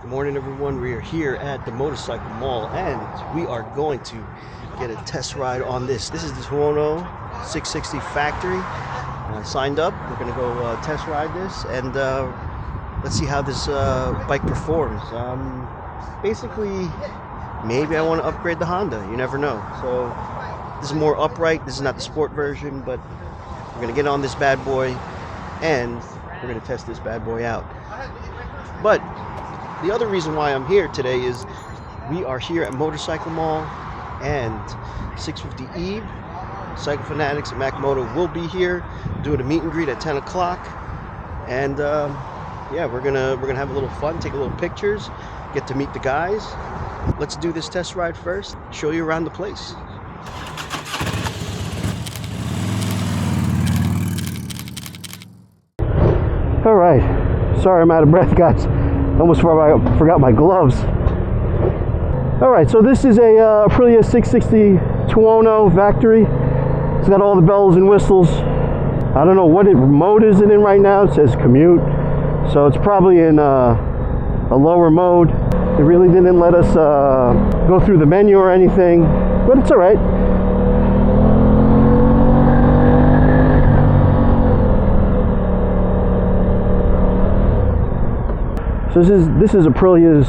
Good morning, everyone. We are here at the motorcycle mall and we are going to get a test ride on this. This is the Tuono 660 factory. I signed up. We're going to go test ride this and let's see how this bike performs. Basically, maybe I want to upgrade the Honda. You never know. So this is more upright. This is not the sport version, but we're going to get on this bad boy and we're going to test this bad boy out. But the other reason why I'm here today is we are here at Motorcycle Mall and 650 Cycle Fanatics and Macmoto will be here doing a meet and greet at 10 o'clock. And yeah, we're gonna have a little fun, take a little pictures, get to meet the guys. Let's do this test ride first, show you around the place. All right, sorry I'm out of breath, guys. Almost forgot my gloves. All right, so this is a Aprilia 660 Tuono factory. It's got all the bells and whistles. I don't know what mode is it in right now. It says commute, so it's probably in a lower mode. They really didn't let us go through the menu or anything, but it's all right. So this is Aprilia's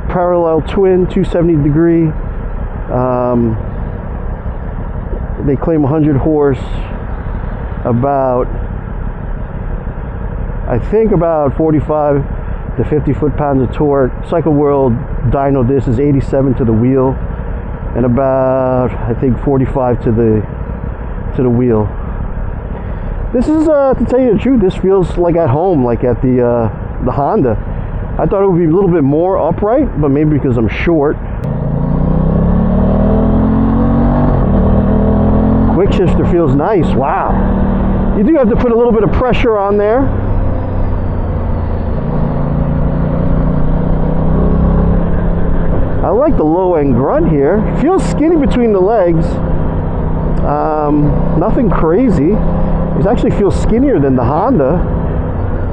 parallel twin 270 degree. They claim 100 horse, I think about 45 to 50 foot-pounds of torque. Cycle World dyno disc is 87 to the wheel and about, I think, 45 to the wheel. This is, to tell you the truth, this feels like at home, like at the Honda. I thought it would be a little bit more upright, but maybe because I'm short. Quick shifter feels nice. Wow. You do have to put a little bit of pressure on there. I like the low end grunt here. Feels skinny between the legs. Nothing crazy. It actually feels skinnier than the Honda.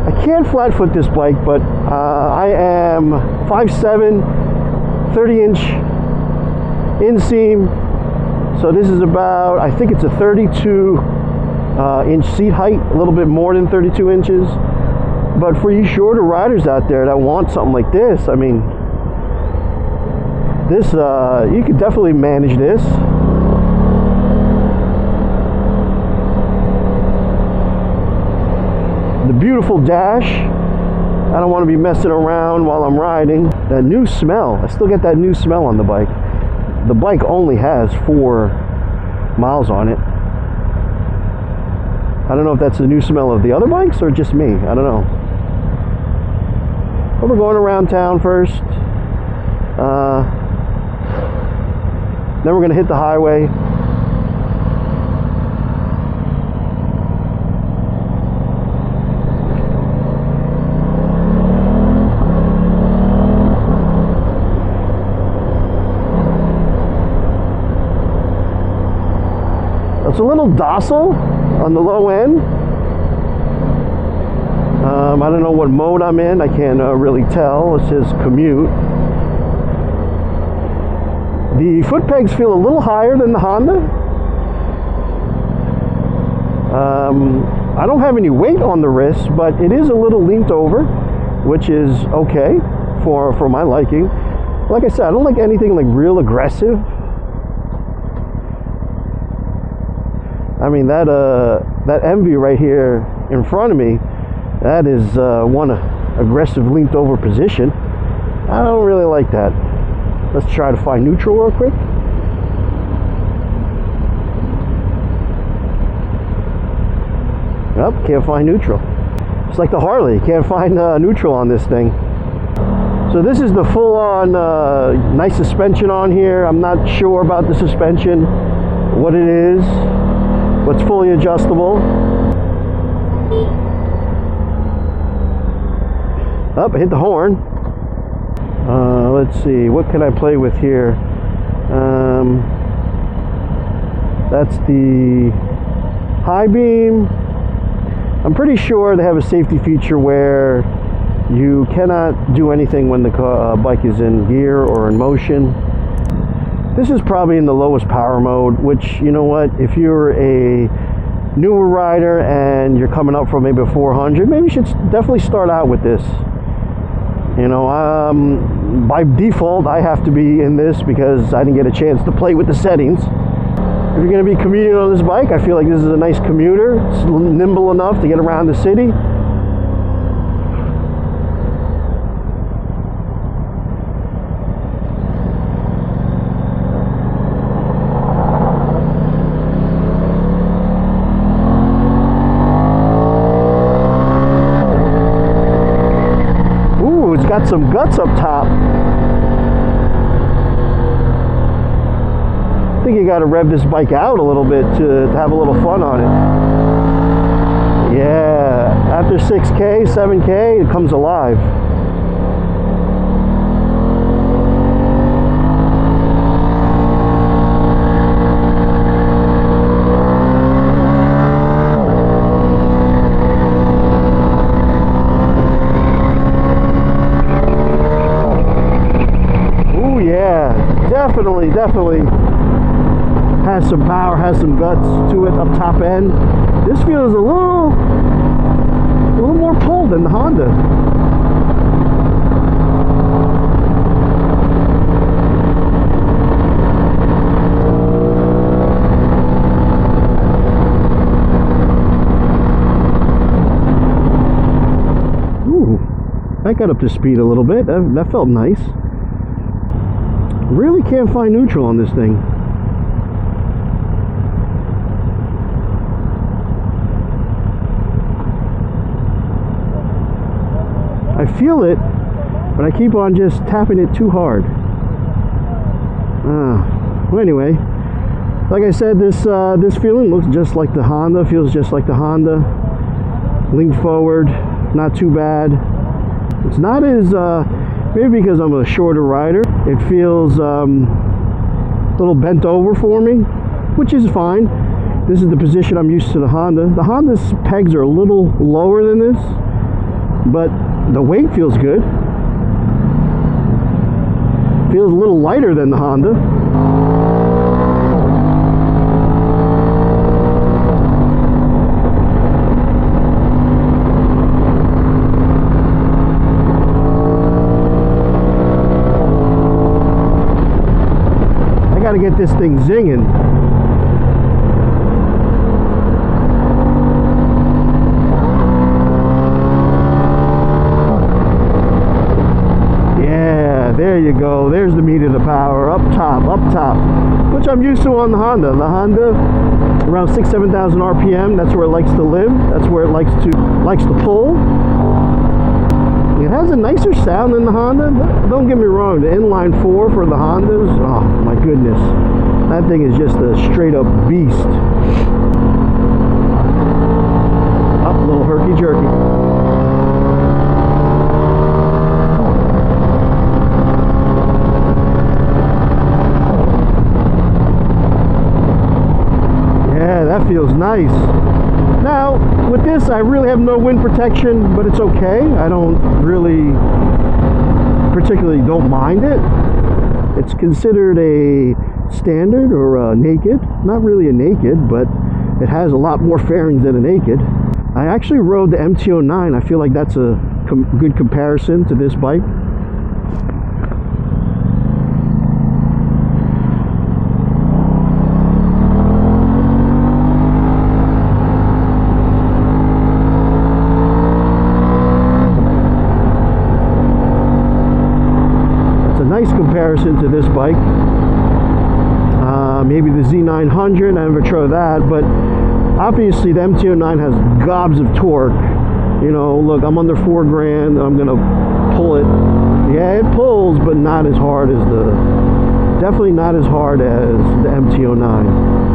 I can't flat foot this bike, but I am 5'7", 30-inch inseam. So this is about, I think it's a 32-inch seat height, a little bit more than 32 inches. But for you shorter riders out there that want something like this, I mean, this you could definitely manage this. The beautiful dash. I don't want to be messing around while I'm riding. That new smell, I still get that new smell on the bike. The bike only has 4 miles on it. I don't know if that's the new smell of the other bikes or just me. I don't know. But we're going around town first. Then we're going to hit the highway. It's a little docile on the low end. I don't know what mode I'm in. I can't really tell. It says commute. The foot pegs feel a little higher than the Honda. I don't have any weight on the wrist, but it is a little leaned over, which is okay for my liking. Like I said, I don't like anything like real aggressive. I mean, that MV right here in front of me, that is one aggressive leaned over position. I don't really like that. Let's try to find neutral real quick. Nope, can't find neutral. It's like the Harley, can't find neutral on this thing. So this is the full-on nice suspension on here. I'm not sure about the suspension, what it is. But it's fully adjustable. Up, hit the horn. Let's see, what can I play with here? That's the high beam. I'm pretty sure they have a safety feature where You cannot do anything when the bike is in gear or in motion. This is probably in the lowest power mode, which, you know what, if you're a newer rider and you're coming up from maybe a 400, maybe you should definitely start out with this. You know, by default, I have to be in this because I didn't get a chance to play with the settings. If you're going to be commuting on this bike, I feel like this is a nice commuter. It's nimble enough to get around the city. Got some guts up top. I think you got to rev this bike out a little bit to have a little fun on it. Yeah, after 6K, 7K, it comes alive. Definitely has some power, has some guts to it up top end. This feels a little more pull than the Honda. Ooh, that got up to speed a little bit. That felt nice. Really can't find neutral on this thing. I feel it, but I keep on just tapping it too hard. Well, anyway, like I said, this feeling looks just like the Honda, feels just like the Honda. Leaned forward, not too bad. It's not as maybe because I'm a shorter rider, it feels a little bent over for me, which is fine. This is the position I'm used to the Honda. The Honda's pegs are a little lower than this, but the weight feels good. Feels a little lighter than the Honda. To get this thing zinging. Yeah, there you go. There's the meat of the power up top, which I'm used to on the Honda. The Honda, around 6,000-7,000 RPM. That's where it likes to live. That's where it likes to pull. It has a nicer sound than the Honda. Don't get me wrong, the inline 4 for the Hondas, oh my goodness, that thing is just a straight up beast. Up, a little herky jerky. Yeah, that feels nice. Now, with this, I really have no wind protection, but it's okay. I don't really particularly don't mind it. It's considered a standard or a naked. Not really a naked, but it has a lot more fairings than a naked. I actually rode the MT-09. I feel like that's a good comparison to this bike. Nice comparison to this bike. Maybe the Z900, I never tried that, but obviously the MT-09 has gobs of torque. You know, look, I'm under $4,000, I'm gonna pull it. Yeah, it pulls, but not as hard as definitely not as hard as the MT-09.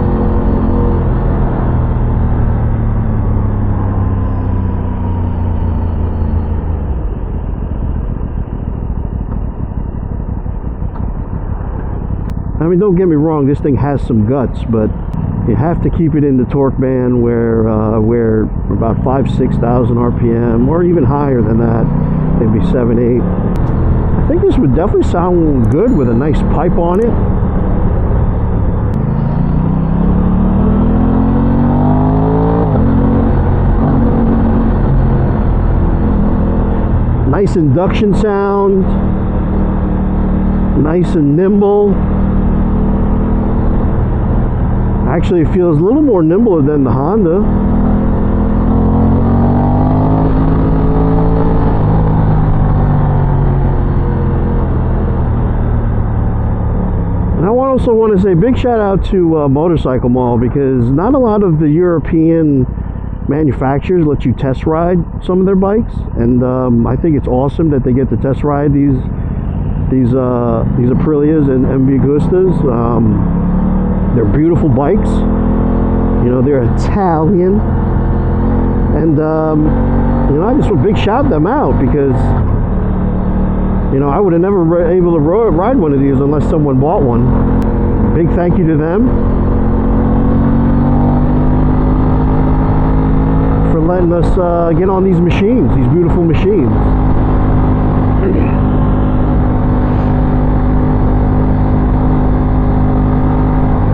I mean, don't get me wrong, this thing has some guts, but you have to keep it in the torque band where about 5,000-6,000 RPM, or even higher than that. maybe 7.8. I think this would definitely sound good with a nice pipe on it. Nice induction sound, nice and nimble. Actually, it feels a little more nimble than the Honda. And I also want to say big shout out to Motorcycle Mall, because not a lot of the European manufacturers let you test ride some of their bikes, and I think it's awesome that they get to test ride these Aprilias and MV Agustas. They're beautiful bikes, you know, they're Italian, and you know, I just want to big shout them out, because you know, I would have never been able to ride one of these unless someone bought one. Big thank you to them for letting us get on these machines, these beautiful machines.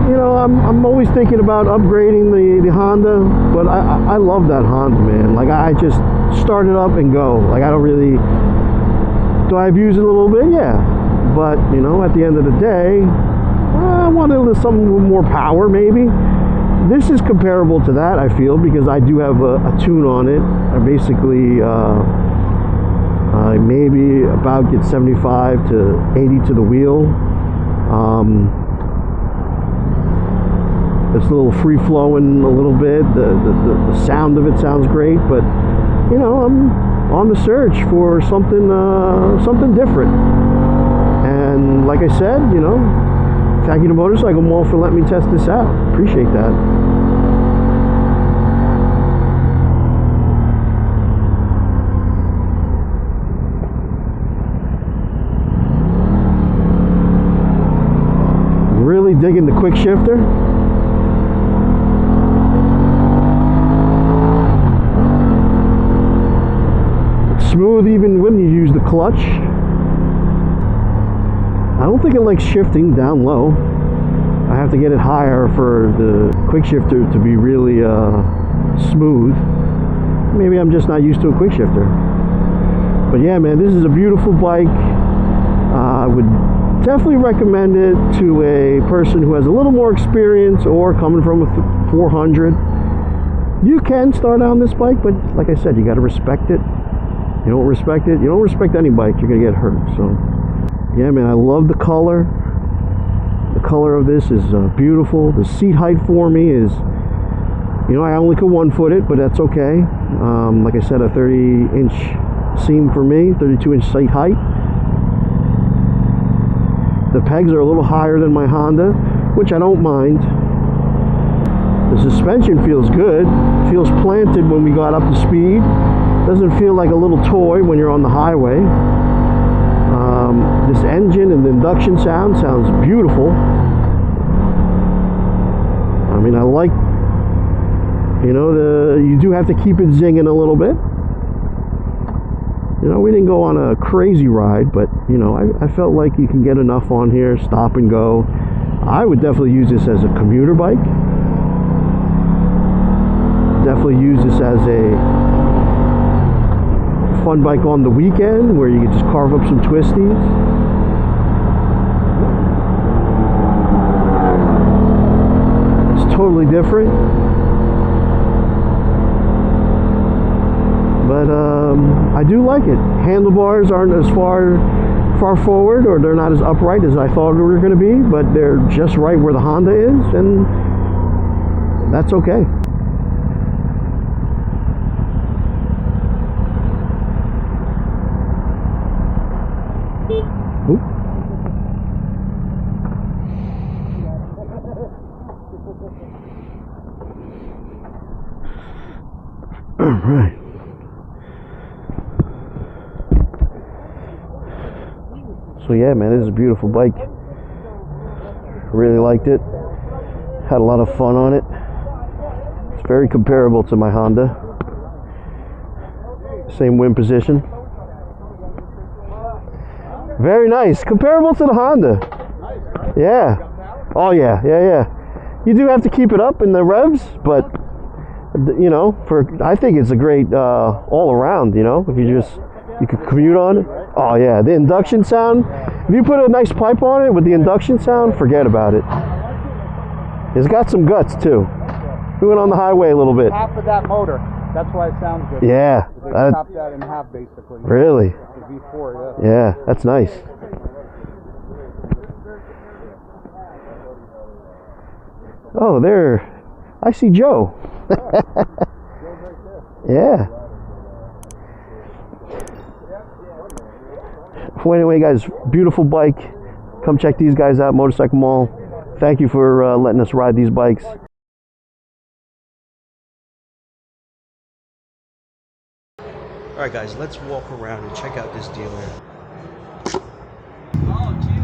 You know, I'm always thinking about upgrading the Honda, but I love that Honda, man. Like, I just start it up and go. Like, I don't really, do I abuse it a little bit? Yeah, but you know, at the end of the day, I want something with more power, maybe. This is comparable to that, I feel, because I do have a tune on it. I basically maybe about get 75 to 80 to the wheel. It's a little free flowing a little bit. The sound of it sounds great, but you know, I'm on the search for something something different. And like I said, you know, thank you to Motorcycle Mall for letting me test this out. Appreciate that. Really digging the quick shifter. It's smooth even when you use the clutch. I don't think it likes shifting down low. I have to get it higher for the quick shifter to be really smooth. Maybe I'm just not used to a quick shifter. But yeah, man, this is a beautiful bike. I would definitely recommend it to a person who has a little more experience or coming from a 400. You can start on this bike, but like I said, you got to respect it. You don't respect it, you don't respect any bike, you're gonna get hurt. So yeah, man, I love the color. The color of this is beautiful. The seat height for me is, you know, I only could 1-foot it, but that's okay. Like I said, a 30-inch seam for me, 32-inch seat height. The pegs are a little higher than my Honda, which I don't mind. The suspension feels good. Feels planted when we got up to speed. Doesn't feel like a little toy when you're on the highway. This engine and the induction sounds beautiful. I mean, I like, you know, you do have to keep it zinging a little bit. You know, we didn't go on a crazy ride, but you know, I felt like you can get enough on here, stop and go. I would definitely use this as a commuter bike. Definitely use this as a fun bike on the weekend where you can just carve up some twisties. It's totally different, but I do like it. Handlebars aren't as far forward, or they're not as upright as I thought they were going to be, but they're just right where the Honda is, and that's okay. Oop. All right. So yeah, man, this is a beautiful bike. Really liked it. Had a lot of fun on it. It's very comparable to my Honda. Same wind position. Very nice. Comparable to the Honda. Yeah. Oh yeah, yeah, yeah. You do have to keep it up in the revs, but you know, I think it's a great all around. You know, if you could commute on it. Oh yeah, the induction sound. If you put a nice pipe on it with the induction sound, forget about it. It's got some guts too. We went on the highway a little bit. Half of that motor. That's why it sounds good. Yeah. They chopped that in half basically. Really? The V4, yeah. Yeah, that's nice. Oh, there. I see Joe. Yeah. Well, anyway, guys, beautiful bike. Come check these guys out, Motorcycle Mall. Thank you for letting us ride these bikes. All right, guys, let's walk around and check out this dealer. Oh, geez.